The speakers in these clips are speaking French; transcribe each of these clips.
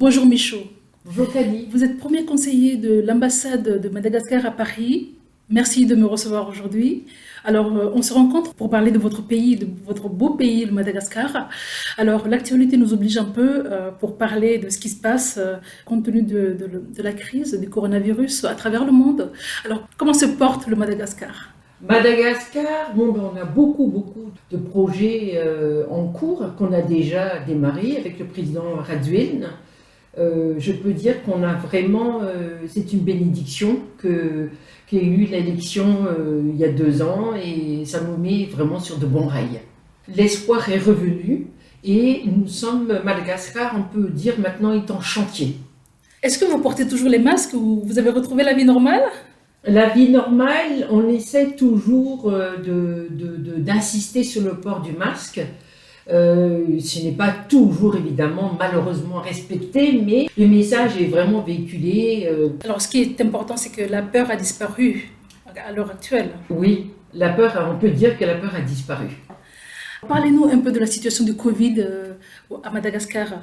Bonjour Michaud. Bonjour Kadi. Vous êtes premier conseiller de l'ambassade de Madagascar à Paris. Merci de me recevoir aujourd'hui. Alors, on se rencontre pour parler de votre pays, de votre beau pays, le Madagascar. Alors, l'actualité nous oblige un peu pour parler de ce qui se passe compte tenu de la crise du coronavirus à travers le monde. Alors, comment se porte le Madagascar? Madagascar, on a beaucoup de projets en cours qu'on a déjà démarré avec le président Raduin. Je peux dire qu'on a vraiment, c'est une bénédiction qu'il y ait eu l'élection il y a 2 ans et ça nous met vraiment sur de bons rails. L'espoir est revenu et nous sommes, Madagascar, on peut dire maintenant est en chantier. Est-ce que vous portez toujours les masques ou vous avez retrouvé la vie normale? La vie normale, on essaie toujours d'insister sur le port du masque. Ce n'est pas toujours évidemment malheureusement respecté, mais le message est vraiment véhiculé. Alors, ce qui est important, c'est que la peur a disparu à l'heure actuelle. Oui, la peur, on peut dire que la peur a disparu. Parlez-nous un peu de la situation du Covid à Madagascar.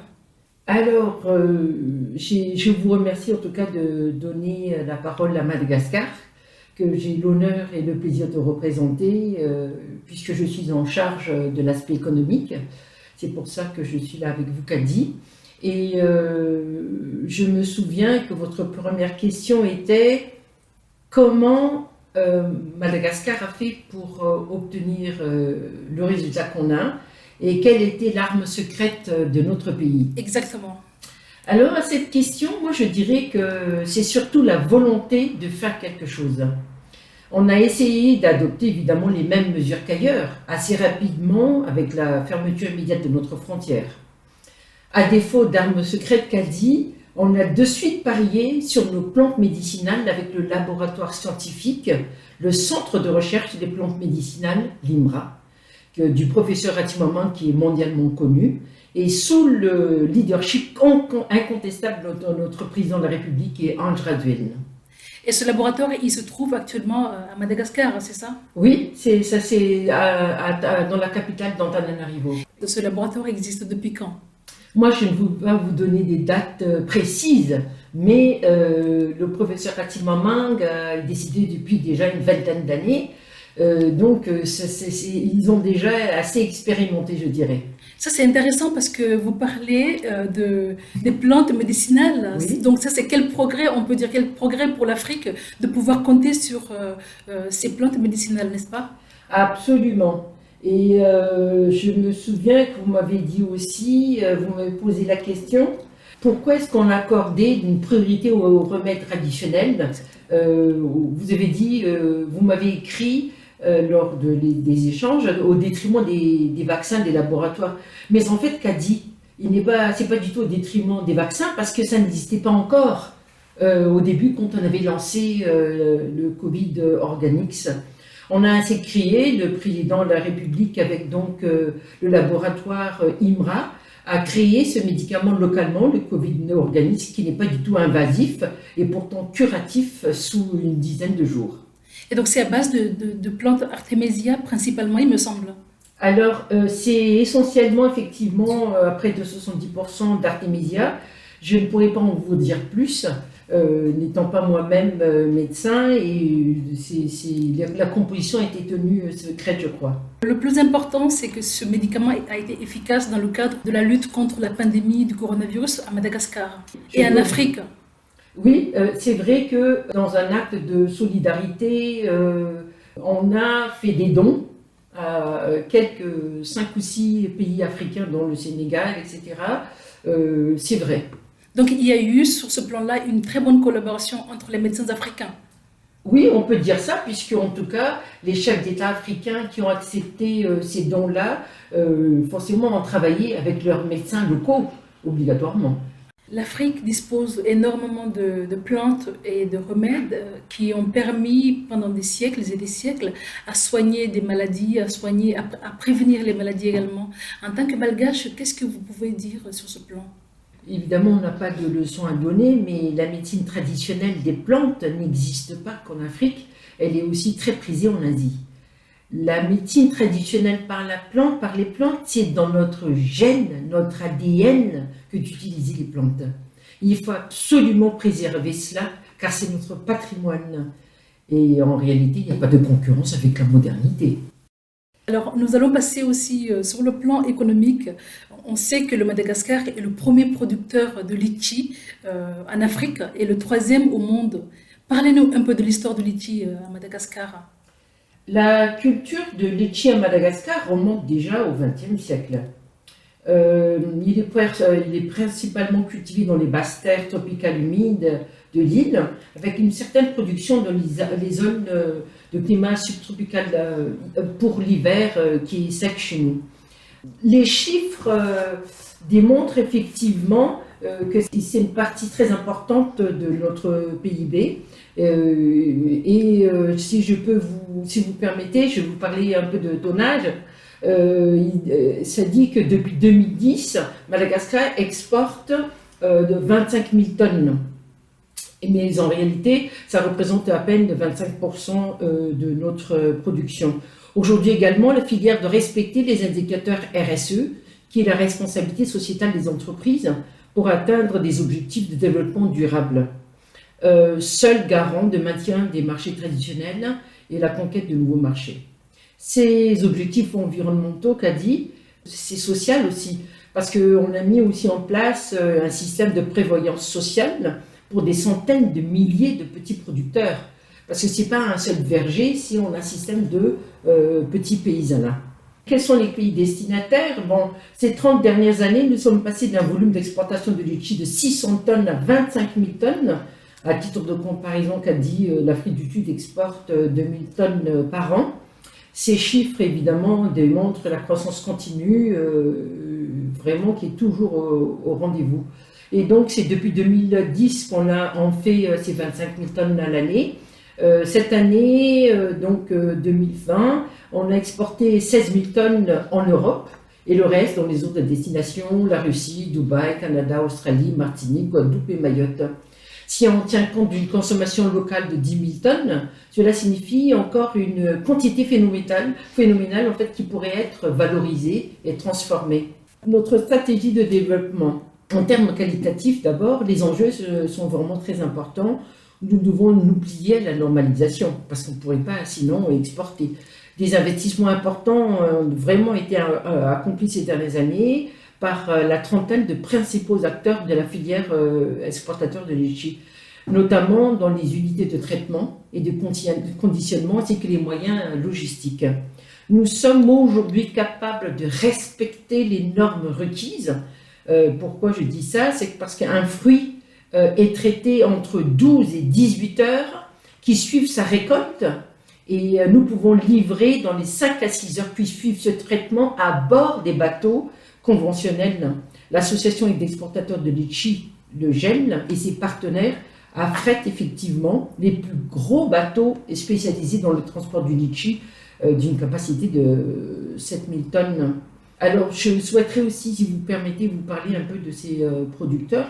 Alors, je vous remercie en tout cas de donner la parole à Madagascar, que j'ai l'honneur et le plaisir de représenter, puisque je suis en charge de l'aspect économique. C'est pour ça que je suis là avec vous, Kadi. Et je me souviens que votre première question était comment Madagascar a fait pour obtenir le résultat qu'on a et quelle était l'arme secrète de notre pays. Exactement. Alors à cette question, moi je dirais que c'est surtout la volonté de faire quelque chose. On a essayé d'adopter évidemment les mêmes mesures qu'ailleurs, assez rapidement avec la fermeture immédiate de notre frontière. À défaut d'armes secrètes qu'a dit, on a de suite parié sur nos plantes médicinales avec le laboratoire scientifique, le centre de recherche des plantes médicinales, l'IMRA, du professeur Ratimaman qui est mondialement connu, et sous le leadership incontestable de notre président de la République qui est André Rajoelina. Et ce laboratoire, il se trouve actuellement à Madagascar, c'est ça? Oui, c'est dans la capitale d'Antananarivo. Ce laboratoire existe depuis quand? Moi, je ne vais pas vous donner des dates précises, mais le professeur Ratimaman a décidé depuis déjà une vingtaine d'années. Donc, ils ont déjà assez expérimenté, je dirais. Ça, c'est intéressant parce que vous parlez des plantes médicinales. Oui. Donc, ça, c'est quel progrès, on peut dire, quel progrès pour l'Afrique de pouvoir compter sur ces plantes médicinales, n'est-ce pas? Absolument. Et je me souviens que vous m'avez dit aussi, vous m'avez posé la question, pourquoi est-ce qu'on a accordé une priorité aux remèdes traditionnels? Vous avez dit, vous m'avez écrit lors des échanges au détriment des vaccins des laboratoires. Mais en fait, Kadi, c'est pas du tout au détriment des vaccins parce que ça n'existait pas encore au début quand on avait lancé le Covid Organics. On a ainsi créé, le président de la République avec donc le laboratoire IMRA a créé ce médicament localement, le Covid Organics, qui n'est pas du tout invasif et pourtant curatif sous une dizaine de jours. Et donc, c'est à base de plantes Artemisia principalement, il me semble. Alors, c'est essentiellement, effectivement, près de 70% d'Artemisia. Je ne pourrais pas en vous dire plus, n'étant pas moi-même médecin, et la composition a été tenue secrète, je crois. Le plus important, c'est que ce médicament a été efficace dans le cadre de la lutte contre la pandémie du coronavirus à Madagascar et en Afrique. Oui, c'est vrai que dans un acte de solidarité, on a fait des dons à quelques 5 ou 6 pays africains, dont le Sénégal, etc. C'est vrai. Donc il y a eu sur ce plan-là une très bonne collaboration entre les médecins africains. Oui, on peut dire ça, puisque en tout cas, les chefs d'État africains qui ont accepté ces dons-là, forcément ont travaillé avec leurs médecins locaux, obligatoirement. L'Afrique dispose énormément de plantes et de remèdes qui ont permis pendant des siècles et des siècles à soigner des maladies, à prévenir les maladies également. En tant que Malgache, qu'est-ce que vous pouvez dire sur ce plan? Évidemment, on n'a pas de leçon à donner, mais la médecine traditionnelle des plantes n'existe pas qu'en Afrique, elle est aussi très prisée en Asie. La médecine traditionnelle par les plantes, c'est dans notre gène, notre ADN, que d'utiliser les plantes. Il faut absolument préserver cela, car c'est notre patrimoine. Et en réalité, il n'y a pas de concurrence avec la modernité. Alors, nous allons passer aussi sur le plan économique. On sait que le Madagascar est le premier producteur de litchi en Afrique et le troisième au monde. Parlez-nous un peu de l'histoire du litchi à Madagascar. La culture de litchi à Madagascar remonte déjà au XXe siècle. Il est principalement cultivé dans les basses terres tropicales humides de l'île, avec une certaine production dans les zones de climat subtropical pour l'hiver qui est sec chez nous. Les chiffres démontrent effectivement que c'est une partie très importante de notre PIB. Si vous permettez, je vais vous parler un peu de tonnage. Ça dit que depuis 2010, Madagascar exporte de 25 000 tonnes. Mais en réalité, ça représente à peine 25% de notre production. Aujourd'hui également, la filière doit respecter les indicateurs RSE, qui est la responsabilité sociétale des entreprises, pour atteindre des objectifs de développement durable. Seul garant de maintien des marchés traditionnels et la conquête de nouveaux marchés. Ces objectifs environnementaux, qu'a dit, c'est social aussi, parce qu'on a mis aussi en place un système de prévoyance sociale pour des centaines de milliers de petits producteurs. Parce que ce n'est pas un seul verger, si on a un système de petits paysans. Quels sont les pays destinataires? Bon, ces 30 dernières années, nous sommes passés d'un volume d'exportation de litchi de 600 tonnes à 25 000 tonnes. À titre de comparaison, qu'a dit, l'Afrique du Sud exporte 2000 tonnes par an. Ces chiffres, évidemment, démontrent la croissance continue, vraiment qui est toujours au rendez-vous. Et donc, c'est depuis 2010 qu'on fait ces 25 000 tonnes à l'année. Cette année, 2020, on a exporté 16 000 tonnes en Europe et le reste dans les autres destinations, la Russie, Dubaï, Canada, Australie, Martinique, Guadeloupe et Mayotte. Si on tient compte d'une consommation locale de 10 000 tonnes, cela signifie encore une quantité phénoménale en fait, qui pourrait être valorisée et transformée. Notre stratégie de développement, en termes qualitatifs d'abord, les enjeux sont vraiment très importants. Nous devons nous plier à la normalisation parce qu'on ne pourrait pas sinon exporter. Des investissements importants ont vraiment été accomplis ces dernières années par la trentaine de principaux acteurs de la filière exportateur de litchi, notamment dans les unités de traitement et de conditionnement ainsi que les moyens logistiques. Nous sommes aujourd'hui capables de respecter les normes requises. Pourquoi je dis ça? C'est parce qu'un fruit est traité entre 12 et 18 heures qui suivent sa récolte et nous pouvons livrer dans les 5 à 6 heures qui suivent ce traitement à bord des bateaux conventionnels. L'association d'exportateurs de litchi, le GEL, et ses partenaires affrètent effectivement les plus gros bateaux spécialisés dans le transport du litchi d'une capacité de 7 000 tonnes. Alors, je souhaiterais aussi, si vous permettez, vous parler un peu de ces producteurs.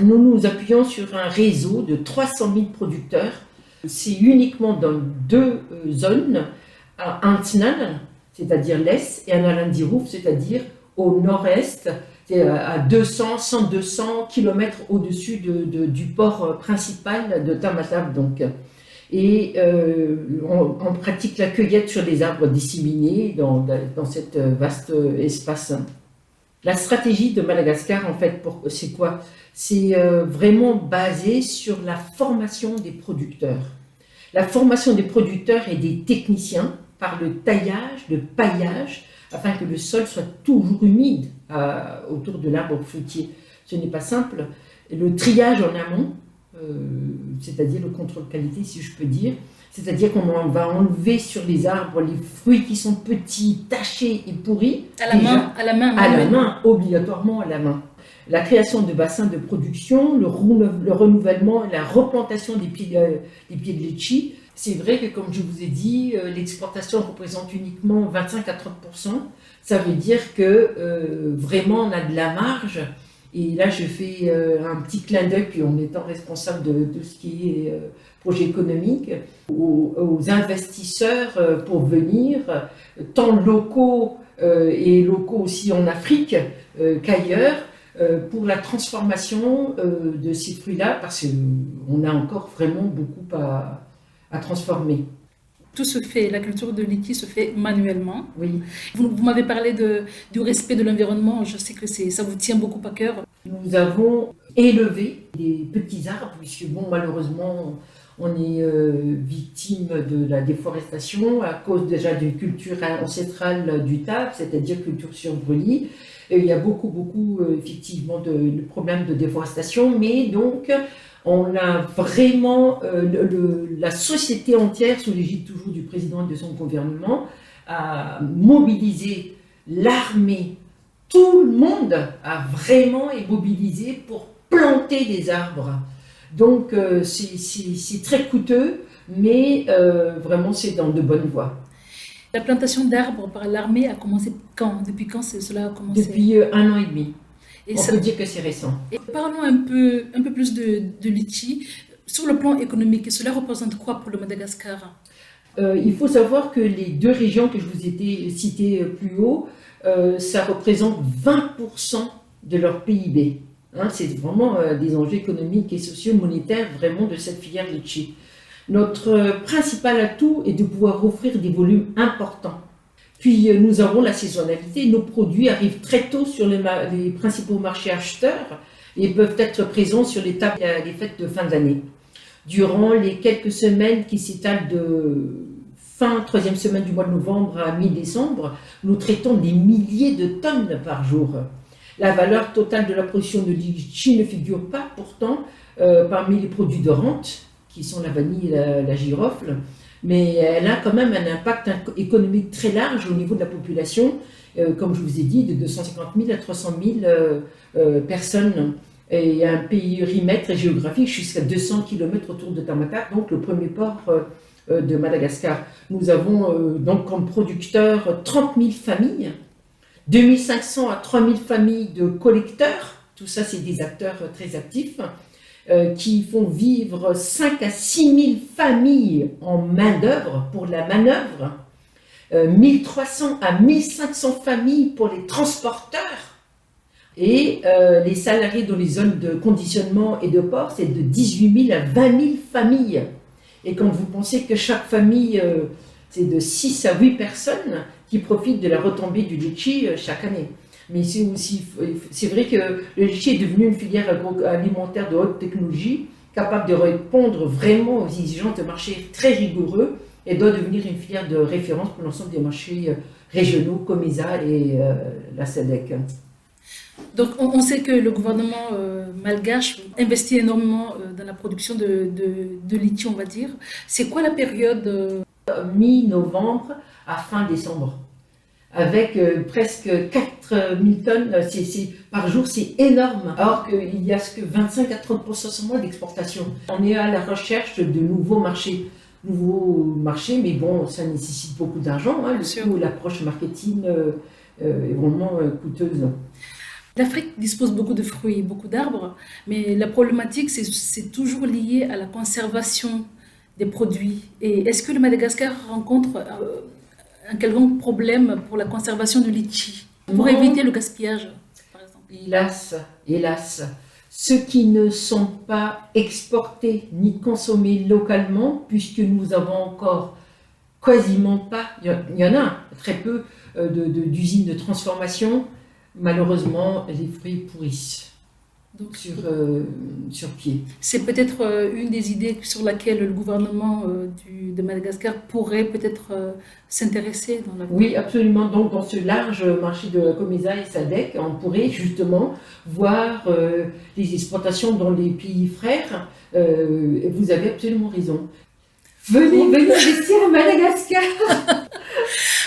Nous nous appuyons sur un réseau de 300 000 producteurs. C'est uniquement dans 2 zones, à Antinal, c'est-à-dire l'Est, et à Nalandirouf, c'est-à-dire au nord-est, à 100-200 km au-dessus du port principal de Tamatave. Donc. Et on pratique la cueillette sur des arbres disséminés dans cet vaste espace. La stratégie de Madagascar, en fait, c'est quoi? C'est vraiment basé sur la formation des producteurs. La formation des producteurs et des techniciens par le taillage, le paillage, afin que le sol soit toujours humide autour de l'arbre fruitier. Ce n'est pas simple. Le triage en amont, c'est-à-dire le contrôle qualité, si je peux dire, c'est-à-dire qu'on va enlever sur les arbres les fruits qui sont petits, tachés et pourris. À la main, obligatoirement à la main. La création de bassins de production, le renouvellement et la replantation des pieds de litchi. C'est vrai que, comme je vous ai dit, l'exportation représente uniquement 25 à 30%. Ça veut dire que vraiment on a de la marge. Et là, je fais un petit clin d'œil, puis en étant responsable de tout ce qui est projet économique, aux investisseurs pour venir, tant locaux et locaux aussi en Afrique qu'ailleurs, pour la transformation de ces fruits-là, parce qu'on a encore vraiment beaucoup à transformer. Tout se fait, la culture de litchi se fait manuellement. Oui. Vous m'avez parlé du respect de l'environnement, je sais que ça vous tient beaucoup à cœur. Nous avons élevé des petits arbres, puisque bon, malheureusement, on est victime de la déforestation à cause déjà d'une culture ancestrale du table, c'est-à-dire culture sur brûlis. Il y a beaucoup, effectivement, de problèmes de déforestation, mais donc, on a vraiment, la société entière, sous l'égide toujours du président et de son gouvernement, a mobilisé l'armée. Tout le monde a vraiment été mobilisé pour planter des arbres. Donc, c'est très coûteux, mais vraiment, c'est dans de bonnes voies. La plantation d'arbres par l'armée a commencé quand? Depuis quand cela a commencé? Depuis 1 an et demi. Et on peut dire que c'est récent. Et parlons un peu plus de litchi. Sur le plan économique, cela représente quoi pour le Madagascar? Il faut savoir que les 2 régions que je vous ai citées plus haut, ça représente 20% de leur PIB. Hein, c'est vraiment des enjeux économiques et sociaux, monétaires vraiment de cette filière litchi. Notre principal atout est de pouvoir offrir des volumes importants. Puis nous avons la saisonnalité. Nos produits arrivent très tôt sur les principaux marchés acheteurs et peuvent être présents sur les tables des fêtes de fin d'année. Durant les quelques semaines qui s'étalent de fin 3e semaine du mois de novembre à mi-décembre, nous traitons des milliers de tonnes par jour. La valeur totale de la production de litchi ne figure pas pourtant parmi les produits de rente, qui sont la vanille et la girofle, mais elle a quand même un impact économique très large au niveau de la population, comme je vous ai dit, de 250 000 à 300 000 personnes, et un périmètre géographique jusqu'à 200 km autour de Tamata, donc le premier port de Madagascar. Nous avons donc comme producteurs 30 000 familles, 2500 à 3000 familles de collecteurs, tout ça c'est des acteurs très actifs, qui font vivre 5 à 6 000 familles en main-d'œuvre pour la manœuvre, 1300 à 1500 familles pour les transporteurs, et les salariés dans les zones de conditionnement et de port, c'est de 18 000 à 20 000 familles. Et quand vous pensez que chaque famille, c'est de 6 à 8 personnes qui profitent de la retombée du litchi chaque année. Mais c'est vrai que le litchi est devenu une filière agroalimentaire de haute technologie, capable de répondre vraiment aux exigences de marché très rigoureux et doit devenir une filière de référence pour l'ensemble des marchés régionaux, COMESA et la SADC. Donc on sait que le gouvernement malgache investit énormément dans la production de litchi, on va dire. C'est quoi la période Mi-novembre à fin décembre, avec presque 4000 tonnes par jour, c'est énorme, alors qu'il y a ce que 25 à 30% seulement d'exportation. On est à la recherche de nouveaux marchés, mais bon, ça nécessite beaucoup d'argent, hein, l'approche marketing est vraiment coûteuse. L'Afrique dispose beaucoup de fruits, beaucoup d'arbres, mais la problématique, c'est toujours lié à la conservation des produits. Et est-ce que le Madagascar rencontre un quelconque problème pour la conservation du litchi, pour éviter le gaspillage, par exemple? Hélas, ceux qui ne sont pas exportés ni consommés localement, puisque nous avons encore quasiment pas, il y en a très peu d'usines de transformation, malheureusement les fruits pourrissent. Donc sur pied. C'est peut-être une des idées sur laquelle le gouvernement de Madagascar pourrait peut-être s'intéresser dans la... Oui, absolument. Donc dans ce large marché de la COMESA et SADC, on pourrait justement voir les exportations dans les pays frères. Vous avez absolument raison. Venez investir à Madagascar.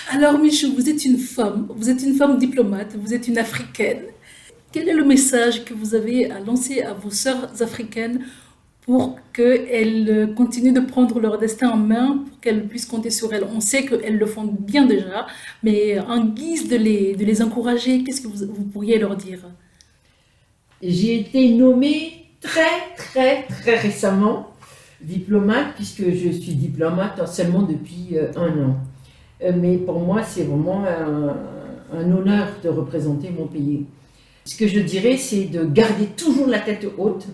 Alors Michou, vous êtes une femme diplomate, vous êtes une Africaine. Quel est le message que vous avez à lancer à vos sœurs africaines pour qu'elles continuent de prendre leur destin en main, pour qu'elles puissent compter sur elles? On sait qu'elles le font bien déjà, mais en guise de les encourager, qu'est-ce que vous pourriez leur dire? J'ai été nommée très récemment diplomate, puisque je suis diplomate seulement depuis 1 an. Mais pour moi, c'est vraiment un honneur de représenter mon pays. Ce que je dirais, c'est de garder toujours la tête haute,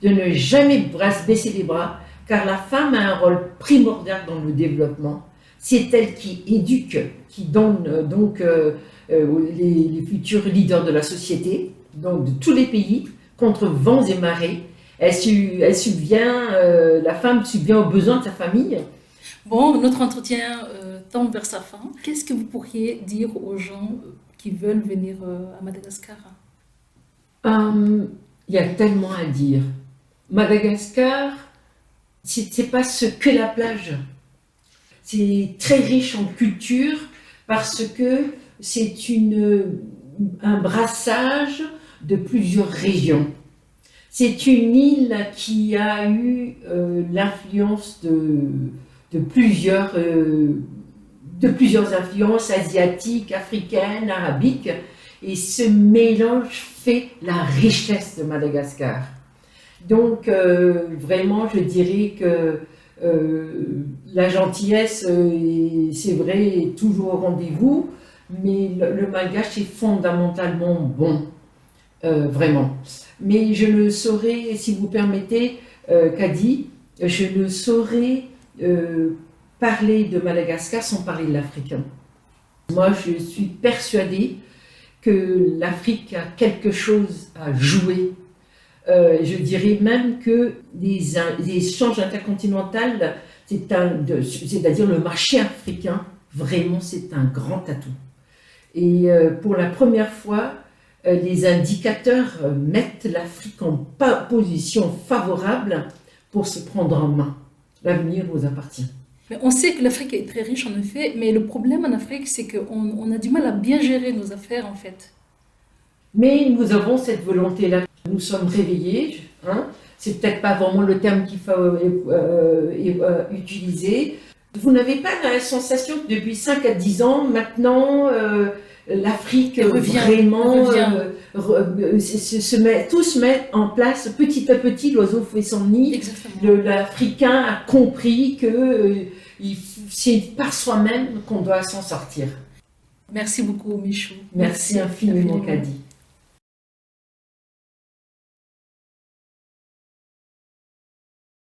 de ne jamais baisser les bras, car la femme a un rôle primordial dans le développement. C'est elle qui éduque, qui donne les futurs leaders de la société, donc de tous les pays, contre vents et marées. La femme subvient aux besoins de sa famille. Bon, notre entretien tend vers sa fin. Qu'est-ce que vous pourriez dire aux gens qui veulent venir à Madagascar? Il y a tellement à dire. Madagascar, c'est pas ce que la plage. C'est très riche en culture parce que c'est un brassage de plusieurs régions. C'est une île qui a eu l'influence de plusieurs influences asiatiques, africaines, arabiques. Et ce mélange fait la richesse de Madagascar. Donc, vraiment, je dirais que la gentillesse, c'est vrai, est toujours au rendez-vous, mais le malgache est fondamentalement bon, vraiment. Mais je ne saurais, si vous permettez, Kadi, je ne saurais parler de Madagascar sans parler de l'Africain. Moi, je suis persuadée que l'Afrique a quelque chose à jouer. Je dirais même que les échanges intercontinentaux, c'est-à-dire le marché africain, vraiment c'est un grand atout. Et pour la première fois, les indicateurs mettent l'Afrique en position favorable pour se prendre en main. L'avenir vous appartient. Mais on sait que l'Afrique est très riche en effet, mais le problème en Afrique, c'est qu'on a du mal à bien gérer nos affaires en fait. Mais nous avons cette volonté-là. Nous sommes réveillés, hein. C'est peut-être pas vraiment le terme qu'il faut utiliser. Vous n'avez pas la sensation que depuis 5 à 10 ans, maintenant, l'Afrique vraiment tout se met en place petit à petit, l'oiseau fait son nid. L'Africain a compris que c'est par soi-même qu'on doit s'en sortir. Merci beaucoup, Michou. Merci infiniment, Kadi.